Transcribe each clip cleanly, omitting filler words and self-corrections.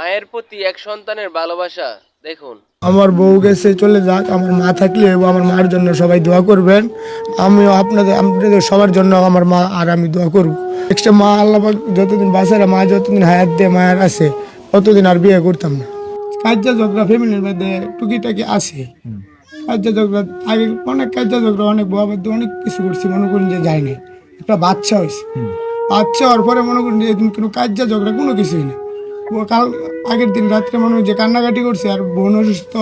মায়ের প্রতি এক সন্তানের ভালোবাসা দেখুন। আমার বউ গেছে চলে যাক, আমার মা থাকলে আমার মার জন্য সবাই দোয়া করবেন। আমিও আপনাদের সবার জন্য আমার মা আর আমি দোয়া করব। এক্সট্রা মা আল্লাহ পাক যতদিন বাঁচারা মা যতদিন হায়াত দিয়ে মায়ের আছে ততদিন আর বিয়ে করতাম না। কাজা ঝগড়া ফ্যামিলির মধ্যে টুকিটাকি আছে। কাজা ঝগড়া আগে অনেক কাজা ঝগড়া অনেক বাবা অনেক কিছু করছি, মনে করেন যে যায়নি। একটা বাচ্চা হয়েছে, বাচ্চা হওয়ার পরে মনে করেন যে কোনো কাজা ঝগড়া কোনো কিছুই না। ও কাল আগের দিন রাত্রে মনে হয় যে কান্নাকাটি করছে, আর বোন অসুস্থ,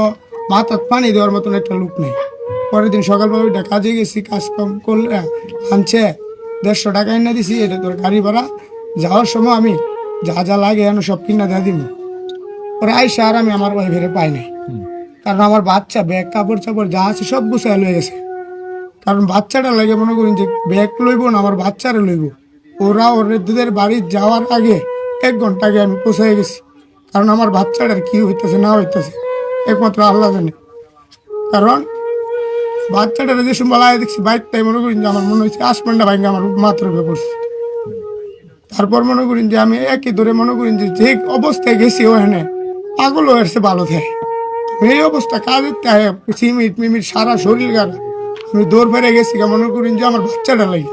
ভাত হাত পানি দেওয়ার মতন একটা লোক নেই। পরের দিন সকালবেলা ওইটা কাজে গেছি, কাজ কাম করলে আনছে 150 টাকা এনে দিছি, এটা তোর গাড়ি ভাড়া, যাওয়ার সময় আমি যা যা লাগে এনে সব কিনা দিয়ে দিব। পরে আইসা আর আমি আমার ওয়াইফের পাই নাই, কারণ আমার বাচ্চা ব্যাগ কাপড় চাপড় যা আছে সব গুছায় লয়ে গেছে। কারণ বাচ্চাটা লাগে মনে করেন যে ব্যাগ লইব না, আমার বাচ্চারা লইব। ওরা ওদের বাড়ি যাওয়ার আগে 1 ঘন্টা আগে আমি পৌঁছে গেছি, কারণ আমার বাচ্চাটার কি হইতেছে না হইতেছে একমাত্র আল্লাহ জানে। কারণ বাচ্চাটার যে সময় দেখছি বাইকটাই মনে করেন যে আমার মনে হচ্ছে আসমানটা ভাঙে আমার মাত্র উপরে পড়ছে। তারপর মনে করেন যে আমি একই ধরে মনে করেন যে যে অবস্থায় গেছি ওখানে পাগল হয়েছে ভালো থাকে। এই অবস্থা কাজের সিমিট মিমিট সারা শরীর গাড়া, আমি দৌড় ফেরে গেছি মনে করেন যে আমার বাচ্চাটা লাগে।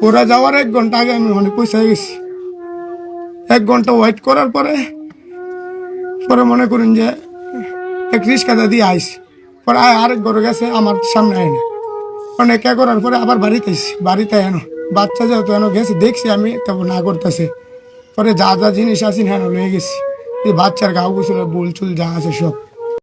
ওরা যাওয়ার 1 ঘন্টা আগে আমি মানে পৌঁছে গেছি। 1 ঘন্টা ওয়েট করার পরে পরে মনে করেন যে এক রিক্সা দিয়ে আইস, পরে আরেক ঘরে গেছে আমার সামনে আয় না, অনেক করার পরে আবার বাড়িতে আইসি। বাড়িতে এনো বাচ্চা যেহেতু এনো গেছে দেখছি আমি, তখন না করতেছে। পরে যা যা জিনিস আছে হ্যাঁ লয়ে গেছি, এই বাচ্চার গাও গোসল বুল চুল যা আছে সব।